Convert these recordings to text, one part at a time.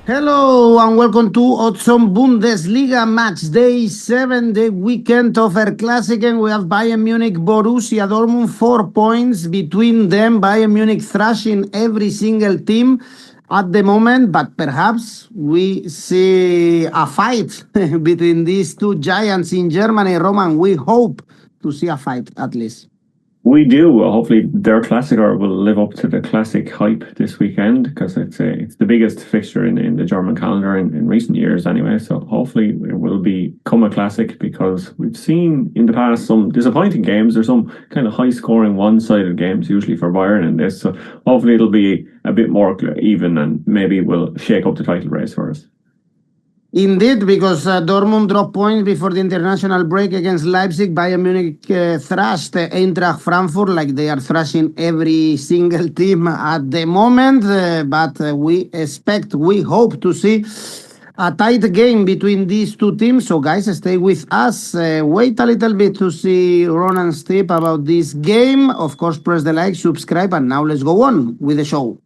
Hello and welcome to Oddspedia Bundesliga Matchday 7, the weekend of 𝗲𝗏𝗏𝗀𝗏𝗀. We have Bayern Munich, Borussia Dortmund, 4 points between them. Bayern Munich thrashing every single team at the moment, but perhaps we see a fight between these two giants in Germany. Roman, we hope to see a fight at least. We do. Hopefully their Klassiker will live up to the classic hype this weekend, because it's the biggest fixture in the German calendar in recent years anyway. So hopefully it will become a classic, because we've seen in the past some disappointing games. There's some kind of high-scoring one-sided games usually for Bayern in this. So hopefully it'll be a bit more even and maybe will shake up the title race for us. Indeed, because Dortmund dropped points before the international break against Leipzig. Bayern Munich thrashed Eintracht Frankfurt like they are thrashing every single team at the moment. But we hope to see a tight game between these two teams. So guys, stay with us. Wait a little bit to see Ronan's tip about this game. Of course, press the like, subscribe, and now let's go on with the show.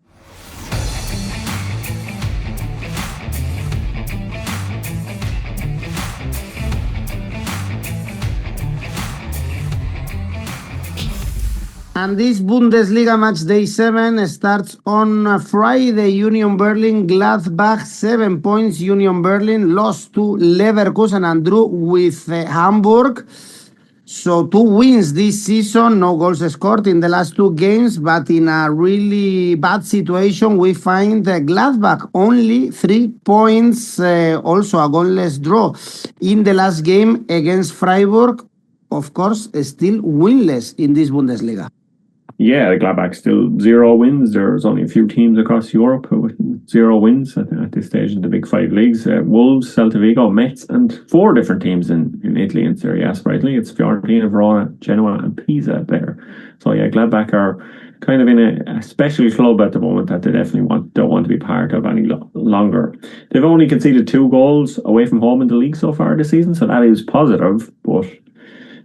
And this Bundesliga match day 7 starts on Friday. Union Berlin, Gladbach, 7 points. Union Berlin lost to Leverkusen and drew with Hamburg. So 2 wins this season, no goals scored in the last 2 games, but in a really bad situation, we find Gladbach only 3 points, also a goalless draw in the last game against Freiburg. Of course, still winless in this Bundesliga. Yeah, Gladbach still 0 wins. There's only a few teams across Europe with 0 wins at this stage in the big 5 leagues. Wolves, Celta Vigo, Metz, and 4 different teams in Italy and Serie A sprightly. It's Fiorentina, Verona, Genoa, and Pisa there. So yeah, Gladbach are kind of in a special club at the moment that they definitely don't want to be part of any longer. They've only conceded 2 goals away from home in the league so far this season, so that is positive, but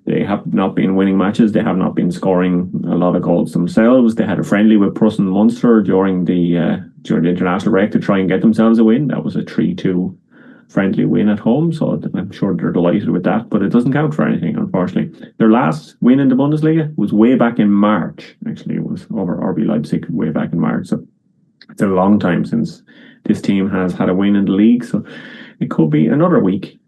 they have not been winning matches. They have not been scoring a lot of goals themselves. They had a friendly with Prussen Munster during the international break to try and get themselves a win. That was a 3-2 friendly win at home, so I'm sure they're delighted with that, but it doesn't count for anything, unfortunately. Their last win in the Bundesliga was way back in March. Actually, it was over RB Leipzig way back in March, so it's a long time since this team has had a win in the league, so it could be another week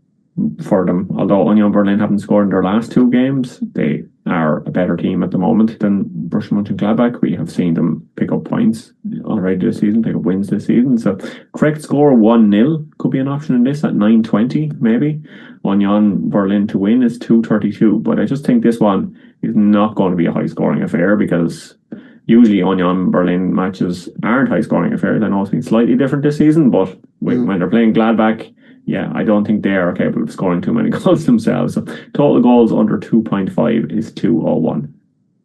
for them. Although Union Berlin haven't scored in their last 2 games, they are a better team at the moment than Borussia Mönchengladbach. We have seen them pick up points already this season, pick up wins this season. So correct score 1-0 could be an option in this at 9.20 maybe. Union Berlin to win is 2.32, but I just think this one is not going to be a high scoring affair, because usually Union Berlin matches aren't high scoring affairs. I know it's been slightly different this season, but when they're playing Gladbach, yeah, I don't think they are capable of scoring too many goals themselves. So total goals under 2.5 is 2.01.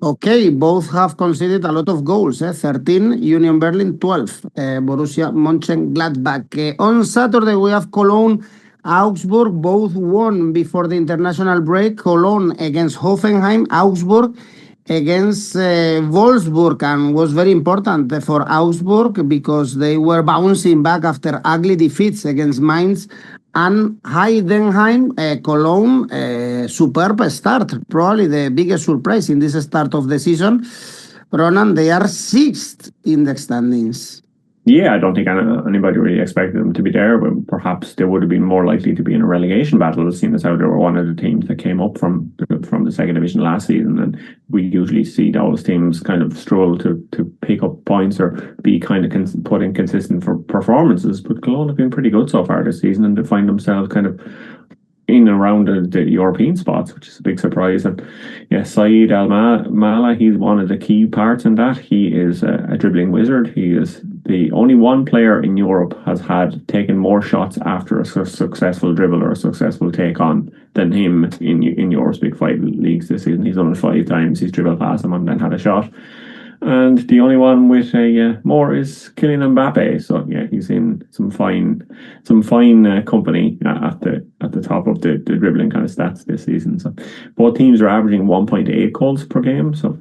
Okay, both have conceded a lot of goals. 13, Union Berlin 12, Borussia Mönchengladbach. On Saturday, we have Cologne, Augsburg. Both won before the international break. Cologne against Hoffenheim, Augsburg against Wolfsburg, and was very important for Augsburg because they were bouncing back after ugly defeats against Mainz and Heidenheim. Cologne, superb start, probably the biggest surprise in this start of the season. Ronan, they are 6th in the standings. Yeah, I don't think anybody really expected them to be there, but perhaps they would have been more likely to be in a relegation battle, seeing as how they were one of the teams that came up from the second division last season. And we usually see those teams kind of struggle to pick up points or be kind of put in consistent for performances. But Cologne have been pretty good so far this season, and they find themselves kind of in and around the European spots, which is a big surprise. And yeah, Said Al-Mala, he's one of the key parts in that. He is a dribbling wizard. He is the only one player in Europe has taken more shots after a successful dribble or a successful take on than him in Europe's big 5 leagues this season. He's done it 5 times. He's dribbled past them and then had a shot. And the only one with more is Kylian Mbappe. So yeah, he's in some fine company at the top of the dribbling kind of stats this season. So both teams are averaging 1.8 goals per game. So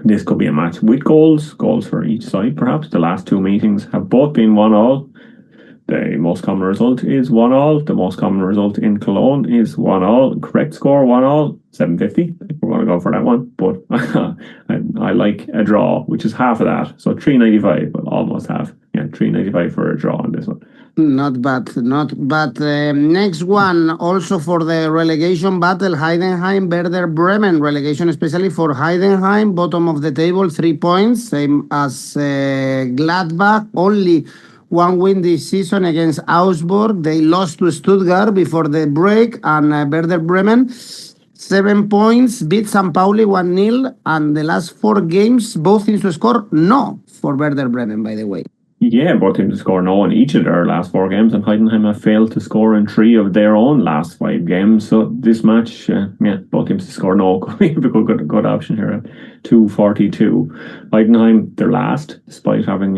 this could be a match with goals for each side. Perhaps the last 2 meetings have both been 1-1. The most common result is 1-1. The most common result in Cologne is 1-1. Correct score 1-1. 750. If we're going to go for that one, but I like a draw, which is half of that. So 395, but almost half. Yeah, 395 for a draw on this one. Not bad, not bad. Next one, also for the relegation battle, Heidenheim, Werder Bremen. Relegation especially for Heidenheim, bottom of the table, 3 points, same as Gladbach. Only one win this season against Augsburg. They lost to Stuttgart before the break, and Werder Bremen, 7 points, beat Pauli 1-0, and the last 4 games, both teams to score no for Werder Bremen, by the way. Yeah, both teams to score no in each of their last 4 games, and Heidenheim have failed to score in 3 of their own last 5 games. So this match, both teams to score no could be a good option here at 242. Heidenheim, they're last, despite having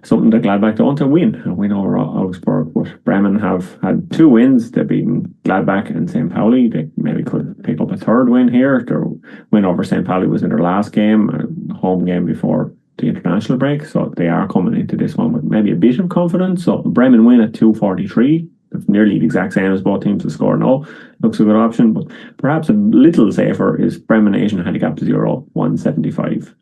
something that Gladbach don't, a win over Augsburg. But Bremen have had 2 wins. They've beaten Gladbach and St. Pauli. They maybe could pick up a 3rd win here. Their win over St. Pauli was in their last game, a home game before the international break, so they are coming into this one with maybe a bit of confidence. So Bremen win at 243. That's nearly the exact same as both teams to score no. Looks a good option, but perhaps a little safer is Bremen Asian handicap to 0, 175.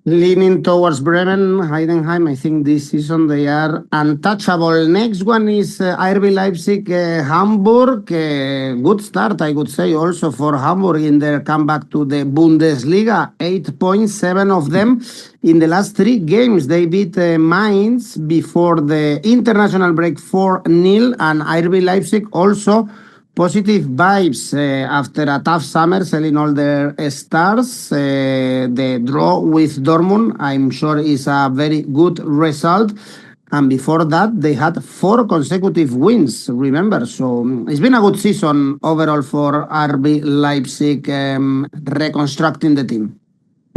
Leaning towards Bremen, Heidenheim, I think this season they are untouchable. Next one is RB Leipzig, Hamburg. Good start, I would say, also for Hamburg in their comeback to the Bundesliga. 8 points, 7 of them in the last 3 games. They beat Mainz before the international break 4-0, and RB Leipzig also positive vibes after a tough summer, selling all their stars. The draw with Dortmund, I'm sure, is a very good result. And before that, they had 4 consecutive wins, remember. So it's been a good season overall for RB Leipzig, reconstructing the team.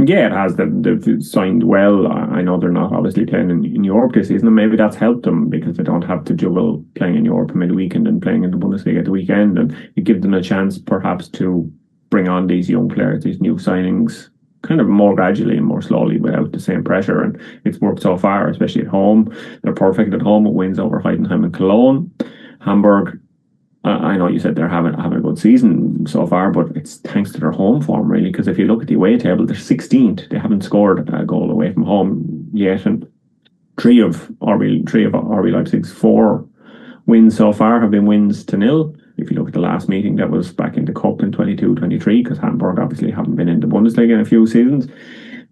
Yeah, it has. They've signed well. I know they're not obviously playing in Europe this season, and maybe that's helped them because they don't have to juggle playing in Europe mid-weekend and playing in the Bundesliga at the weekend, and it gives them a chance perhaps to bring on these young players, these new signings, kind of more gradually and more slowly without the same pressure. And it's worked so far, especially at home. They're perfect at home with wins over Heidenheim and Cologne. Hamburg, I know you said they're having a good season so far, but it's thanks to their home form, really, because if you look at the away table, they're 16th. They haven't scored a goal away from home yet, and 3 of RB Leipzig's 4 wins so far have been wins to 0. If you look at the last meeting, that was back in the Cup in 22-23, because Hamburg obviously haven't been in the Bundesliga in a few seasons.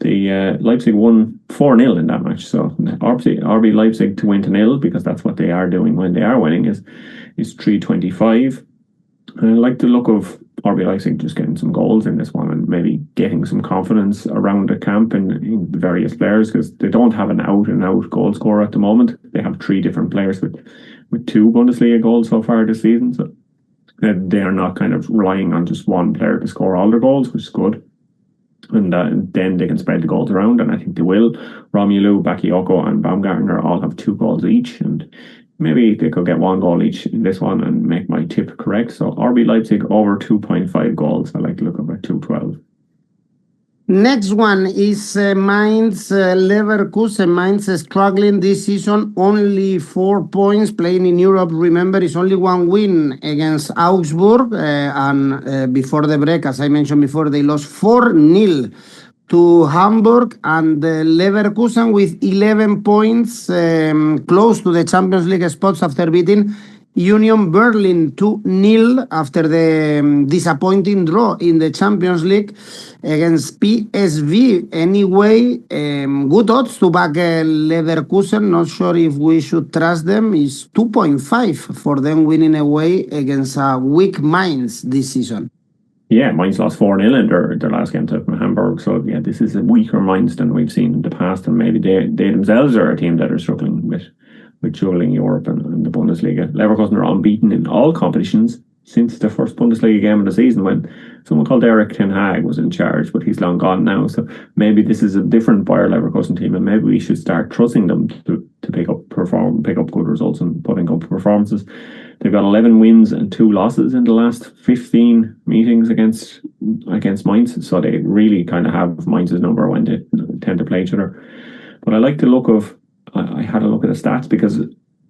The Leipzig won 4-0 in that match. So RB Leipzig to win to 0, because that's what they are doing when they are winning, is 325. And I like the look of RB Leipzig just getting some goals in this one and maybe getting some confidence around the camp and in the various players, because they don't have an out-and-out goal scorer at the moment. They have 3 different players with 2 Bundesliga goals so far this season. So they are not kind of relying on just one player to score all their goals, which is good. And then they can spread the goals around, and I think they will. Romelu, Bakayoko and Baumgartner all have 2 goals each, and maybe they could get 1 goal each in this one and make my tip correct. So RB Leipzig over 2.5 goals. I like to look up at 212. Next one is Mainz, Leverkusen. Mainz is struggling this season, only 4 points, playing in Europe. Remember, it's only 1 win against Augsburg, and before the break, as I mentioned before, they lost 4-0 to Hamburg, and Leverkusen with 11 points, close to the Champions League spots after beating Union Berlin 2-0 after the disappointing draw in the Champions League against PSV. Anyway, good odds to back Leverkusen. Not sure if we should trust them. It's 2.5 for them winning away against a weak Mainz this season. Yeah, Mainz lost 4-0 in their last game to Hamburg. So, yeah, this is a weaker Mainz than we've seen in the past. And maybe they themselves are a team that are struggling with juggling Europe and the Bundesliga. Leverkusen are unbeaten in all competitions since the first Bundesliga game of the season, when someone called 𝐸𝐿 was in charge, but he's long gone now. So maybe this is a different Bayer Leverkusen team, and maybe we should start trusting them to pick up good results and putting up performances. They've got 11 wins and 2 losses in the last 15 meetings against Mainz, so they really kind of have Mainz's number when they tend to play each other. But I like the look of I had a look at the stats because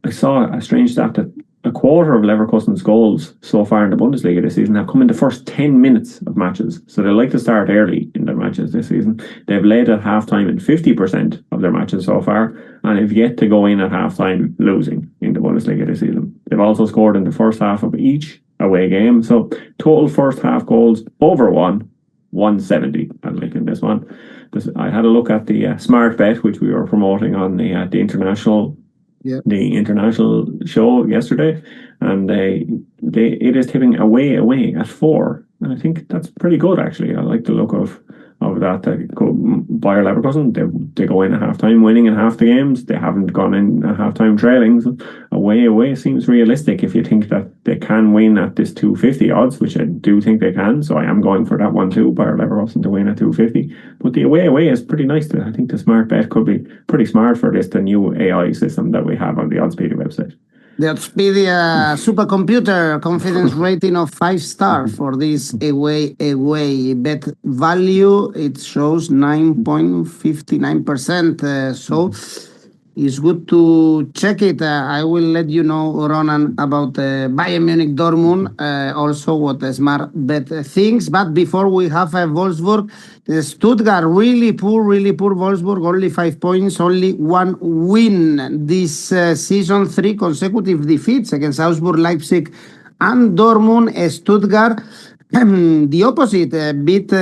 I saw a strange stat that a quarter of Leverkusen's goals so far in the Bundesliga this season have come in the first 10 minutes of matches. So they like to start early in their matches this season. They've led at halftime in 50% of their matches so far, and have yet to go in at halftime losing in the Bundesliga this season. They've also scored in the first half of each away game. So total first half goals over 170. I'm making this one. I had a look at the smart bet, which we were promoting on the international. Yeah. The international show yesterday, and it is tipping away at 4, and I think that's pretty good actually. I like the look of that. Bayer Leverkusen, they go in at halftime winning in half the games. They haven't gone in at halftime trailing. So away seems realistic if you think that they can win at this 250 odds, which I do think they can. So I am going for that one too, Bayer Leverkusen to win at 250. But the away is pretty nice. I think the smart bet could be pretty smart for the new AI system that we have on the Oddspedia website. The Oddspedia supercomputer confidence rating of 5-star for this away bet value. It shows 9.59%. So it's good to check it. I will let you know, Ronan, about Bayern Munich Dortmund, also what the smart bet thinks. But before we have Wolfsburg, Stuttgart, really poor Wolfsburg, only 5 points, only 1 win this season, 3 consecutive defeats against Augsburg, Leipzig, and Dortmund. Stuttgart, the opposite, beat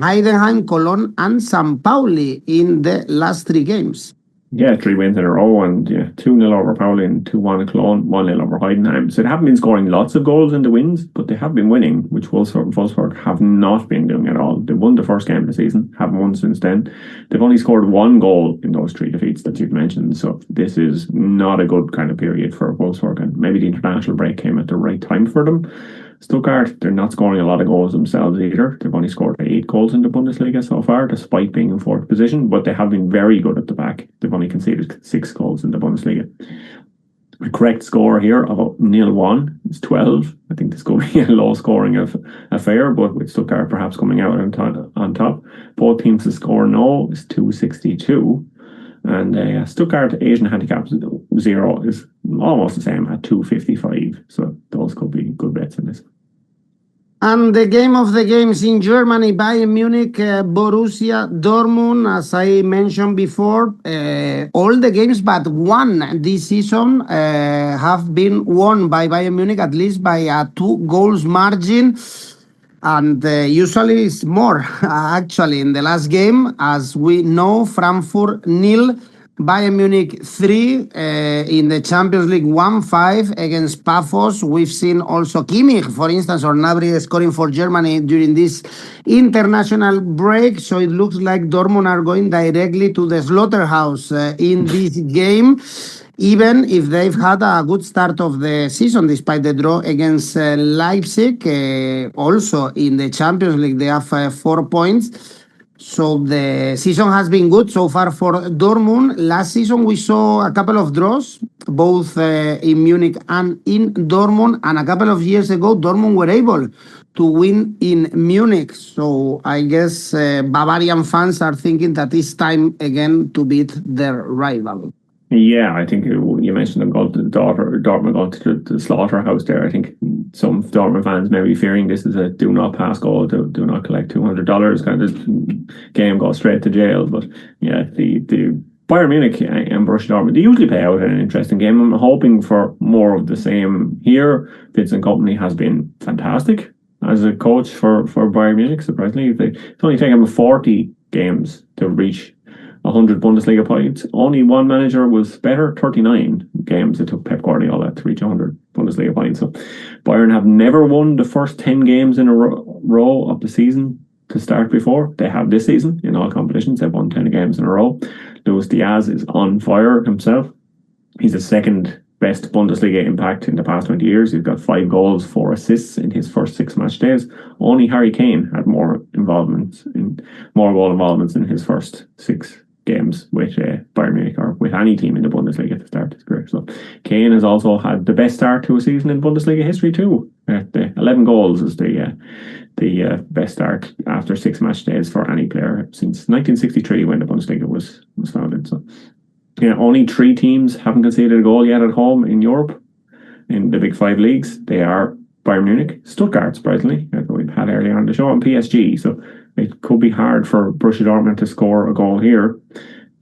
Heidenheim, Cologne, and Pauli in the last 3 games. Yeah, 3 wins in a row, and 2-0 over Pauli and 2-1 Cologne, 1-0 over Heidenheim. So they haven't been scoring lots of goals in the wins, but they have been winning, which Wolfsburg have not been doing at all. They won the first game of the season, haven't won since then. They've only scored 1 goal in those 3 defeats that you've mentioned. So this is not a good kind of period for Wolfsburg, and maybe the international break came at the right time for them. Stuttgart, they're not scoring a lot of goals themselves either. They've only scored 8 goals in the Bundesliga so far, despite being in 4th position, but they have been very good at the back. They've only conceded 6 goals in the Bundesliga. The correct score here of 0-1 is 12. I think this could be a low-scoring affair, but with Stuttgart perhaps coming out on top. Both teams to score no is 262. And Stuttgart Asian handicap 0 is almost the same at 255. So those could be good bets in this. And the game of the games in Germany, Bayern Munich, Borussia Dortmund, as I mentioned before, all the games but 1 this season have been won by Bayern Munich, at least by a 2 goals margin. And usually it's more, actually, in the last game. As we know, Frankfurt 0, Bayern Munich 3, in the Champions League 1-5 against Paphos. We've seen also 𝐿𝐭𝐼, for instance, or Gnabry scoring for Germany during this international break. So it looks like Dortmund are going directly to the slaughterhouse in this game, even if they've had a good start of the season, despite the draw against Leipzig. Also in the Champions League, they have 4 points. So the season has been good so far for Dortmund. Last season, we saw a couple of draws, both in Munich and in Dortmund. And a couple of years ago, Dortmund were able to win in Munich. So I guess Bavarian fans are thinking that it's time again to beat their rival. Yeah, I think you mentioned them going to Dortmund going to the slaughterhouse there. I think some Dortmund fans may be fearing this is a do not pass goal, do not collect $200 kind of game, go straight to jail. But yeah, the Bayern Munich and Borussia Dortmund, they usually play out in an interesting game. I'm hoping for more of the same here. Vincent Kompany has been fantastic as a coach for Bayern Munich, surprisingly. It's only taken him 40 games to reach 100 Bundesliga points. Only one manager was better, 39 games it took Pep Guardiola to reach 100 Bundesliga points. So Bayern have never won the first 10 games in a row of the season to start before. They have this season in all competitions. They've won 10 games in a row. Luis Diaz is on fire himself. He's the second best Bundesliga impact in the past 20 years. He's got 5 goals, 4 assists in his first 6 match days. Only Harry Kane had more goal involvements in his first 6 games with Bayern Munich or with any team in the Bundesliga to start his career. So Kane has also had the best start to a season in Bundesliga history too. The 11 goals is the best start after 6 match days for any player since 1963 when the Bundesliga was founded. So only 3 teams haven't conceded a goal yet at home in Europe in the big 5 leagues. They are Bayern Munich, Stuttgart, surprisingly, as we've had earlier on the show, and PSG. So it could be hard for Borussia Dortmund to score a goal here.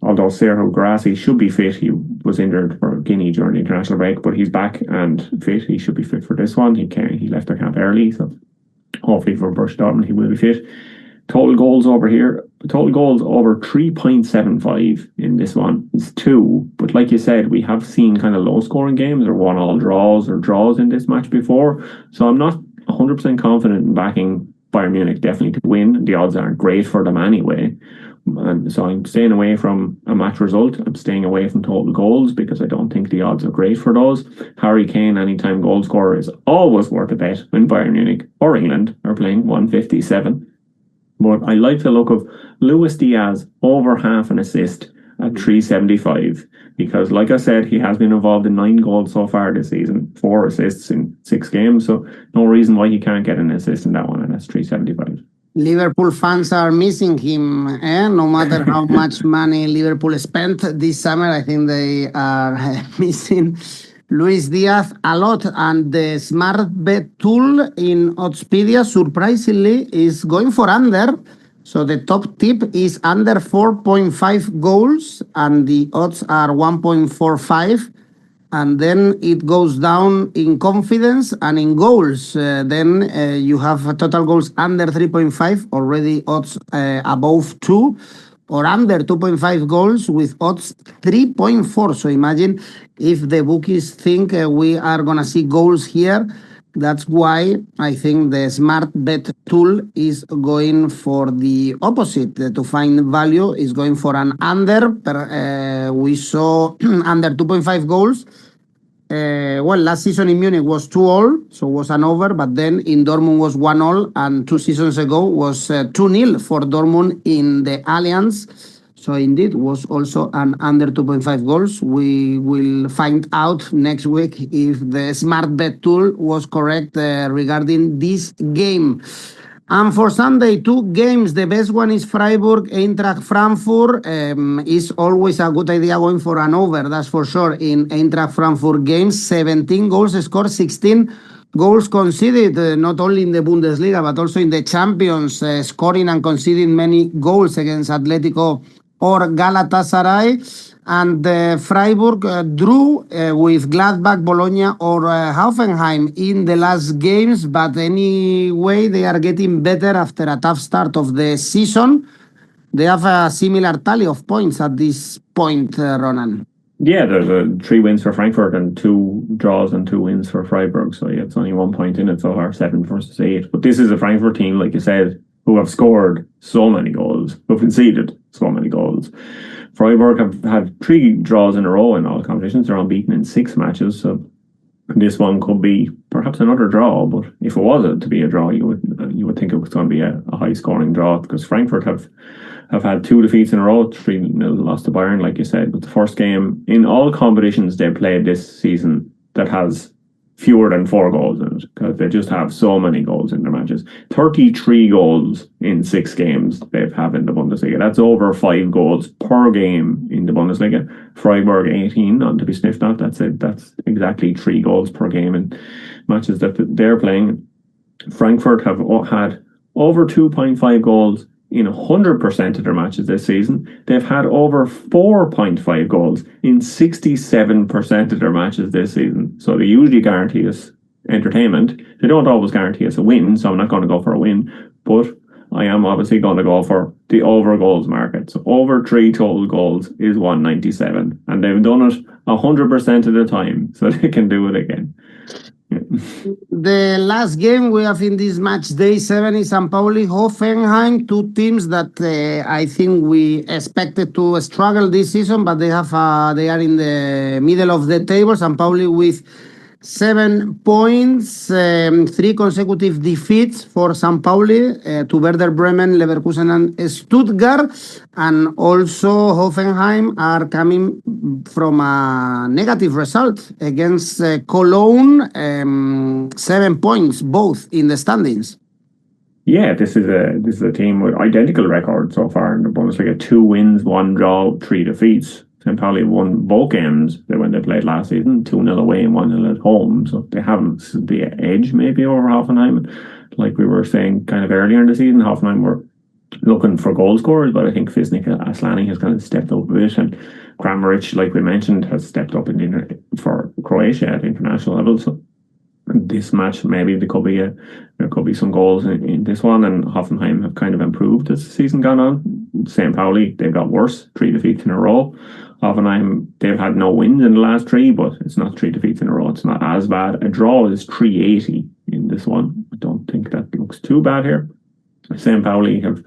Although 𝗂𝗏𝗏𝗏𝗏 should be fit. He was injured for Guinea during the international break, but he's back and fit. He should be fit for this one. He left the camp early, so hopefully for Borussia Dortmund he will be fit. Total goals over here. Total goals over 3.75 in this one is 2. But like you said, we have seen kind of low scoring games or 1-1 draws or draws in this match before. So I'm not 100% confident in backing Bayern Munich definitely to win. The odds aren't great for them anyway. And so I'm staying away from a match result. I'm staying away from total goals because I don't think the odds are great for those. Harry Kane, anytime goal scorer, is always worth a bet when Bayern Munich or England are playing 157. But I like the look of Luis Diaz over half an assist at 375 because, like I said, he has been involved in 9 goals so far this season, 4 assists in 6 games. So no reason why he can't get an assist in that one, and that's 375. Liverpool fans are missing him, no matter how much money Liverpool spent this summer. I think they are missing Luis Diaz a lot, and the smart bet tool in Oddspedia surprisingly is going for under. So the top tip is under 4.5 goals, and the odds are 1.45. And then it goes down in confidence and in goals. Then you have total goals under 3.5, already odds above 2, or under 2.5 goals with odds 3.4. So imagine if the bookies think we are going to see goals here. That's why I think the smart bet tool is going for the opposite. To find value is going for an under. We saw under 2.5 goals. Well, last season in Munich was 2-2, so was an over, but then in Dortmund was 1-1, and 2 seasons ago was 2-0 for Dortmund in the Allianz. So indeed, was also an under 2.5 goals. We will find out next week if the smart bet tool was correct regarding this game. And for Sunday, 2 games. The best one is Freiburg, Eintracht Frankfurt. Is always a good idea going for an over, that's for sure, in Eintracht Frankfurt games. 17 goals scored, 16 goals conceded, not only in the Bundesliga, but also in the Champions, scoring and conceding many goals against Atletico or Galatasaray. And Freiburg drew with Gladbach, Bologna or Hoffenheim in the last games. But anyway, they are getting better after a tough start of the season. They have a similar tally of points at this point, Ronan. Yeah, there's 3 wins for Frankfurt and 2 draws and 2 wins for Freiburg. So yeah, it's only 1 point in it so far, 7 versus 8. But this is a Frankfurt team, like you said, who have scored so many goals, who have conceded so many goals. Freiburg have had 3 draws in a row in all competitions. They're unbeaten in 6 matches. So this one could be perhaps another draw. But if it was to be a draw, you would think it was going to be a high scoring draw, because Frankfurt have had 2 defeats in a row, 3-0 lost to Bayern, like you said. But the first game in all competitions they've played this season that has fewer than 4 goals in it, because they just have so many goals in their matches. 33 goals in 6 games they've had in the Bundesliga. That's over 5 goals per game in the Bundesliga. Freiburg 18, not to be sniffed at. That's exactly 3 goals per game in matches that they're playing. Frankfurt have had over 2.5 goals in 100% of their matches this season. They've had over 4.5 goals in 67% of their matches this season. So they usually guarantee us entertainment. They don't always guarantee us a win, so I'm not going to go for a win. But I am obviously going to go for the over goals market. So over 3 total goals is 197. And they've done it 100% of the time, so they can do it again. The last game we have in this match day 7 is Pauli, Hoffenheim, 2 teams that I think we expected to struggle this season, but they are in the middle of the table. Pauli with 7 points, 3 consecutive defeats for Pauli to Werder Bremen, Leverkusen and Stuttgart. And also Hoffenheim are coming from a negative result against Cologne, 7 points both in the standings. Yeah, this is a team with identical records so far in the Bundesliga. 2 wins, 1 draw, 3 defeats. St. Pauli won both games when they played last season, 2-0 away and 1-0 at home. So they haven't the edge maybe over Hoffenheim. Like we were saying kind of earlier in the season, Hoffenheim were looking for goal scorers, but I think 𝗙nik Aslani has kind of stepped up a bit, and 𝗵𝗵, like we mentioned, has stepped up for Croatia at international level. So this match, maybe there could be some goals in this one, and Hoffenheim have kind of improved as the season gone on. St. Pauli, they've got worse, 3 defeats in a row. Hoffenheim, they've had no wins in the last 3, but it's not 3 defeats in a row. It's not as bad. A draw is 380 in this one. I don't think that looks too bad here. St. Pauli have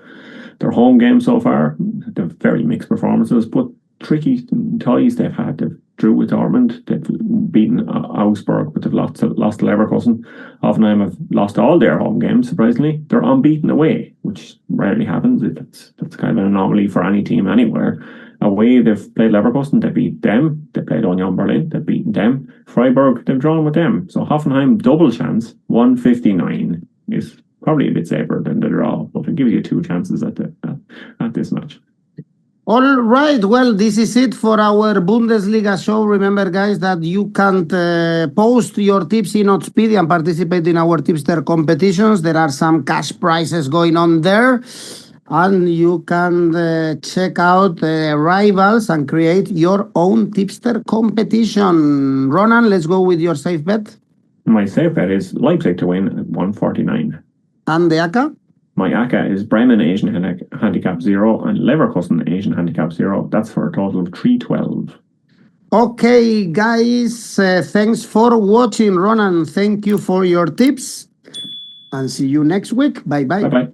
their home game so far. They've very mixed performances, but tricky ties they've had. They've drew with Dortmund, they've beaten Augsburg, but they've lost to Leverkusen. Hoffenheim have lost all their home games, surprisingly. They're unbeaten away, which rarely happens. That's kind of an anomaly for any team anywhere. Away, they've played Leverkusen, they beat them. They played Union Berlin, they've beaten them. Freiburg, they've drawn with them. So Hoffenheim, double chance, 159 is probably a bit safer than the draw, but it gives you 2 chances at this match. All right, well, this is it for our Bundesliga show. Remember, guys, that you can post your tips in Oddspedia and participate in our tipster competitions. There are some cash prizes going on there. And you can check out rivals and create your own tipster competition. Ronan, let's go with your safe bet. My safe bet is Leipzig to win at 149. And the ACCA? My ACCA is Bremen Asian Handicap 0 and Leverkusen Asian Handicap 0. That's for a total of 312. Okay, guys, thanks for watching. Ronan, thank you for your tips. And see you next week. Bye-bye. Bye-bye.